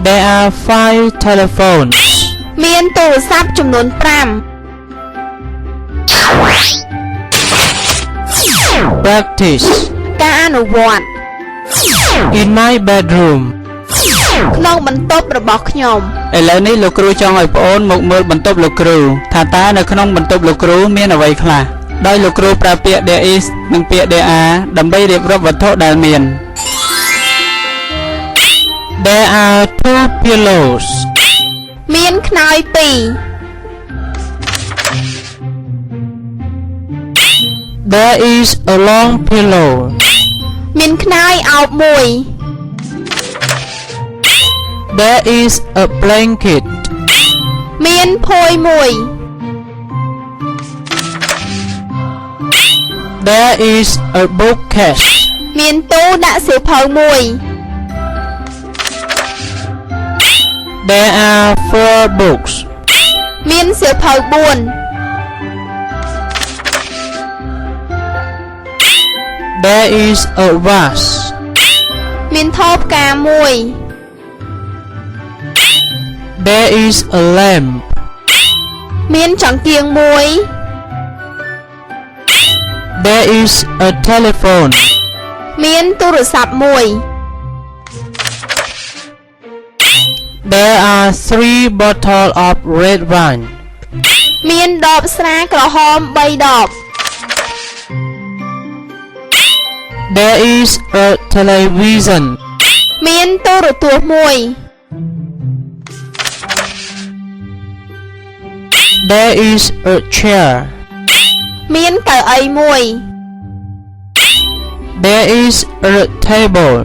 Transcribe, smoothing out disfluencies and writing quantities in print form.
There are 5 telephones. មានទូរស័ព្ទចំនួន Practice. 5 ការអនុវត្ត In my bedroom. ក្នុងបន្ទប់របស់ខ្ញុំ ឥឡូវនេះលោកគ្រូចង់ឲ្យប្អូនមកមើលបន្ទប់លោកគ្រូថាតើនៅក្នុងបន្ទប់លោកគ្រូមានអ្វីខ្លះដោយលោកគ្រូប្រើពាក្យ there is និងពាក្យ there are ដើម្បីរៀបរាប់វត្ថុដែលមាន There are 2 pillows. មានខ្នើយ 2 There is a long pillow. មានខ្នើយអោប 1 There is a blanket. មានភួយ 1 There is a bookcase. មានទូដាក់សៀវភៅ 1 There are 4 books. មានសៀវភៅ 4 There is a vase. មានថូផ្កា 1 There is a lamp. មានចង្កៀង 1 There is a telephone. មានទូរស័ព្ទ 1 There are 3 bottles of red wine. មានដបស្រាក្រហម 3 ដប There is a television. មានទូរទស្សន៍ 1 There is a chair. មានកៅអី 1 There is a table.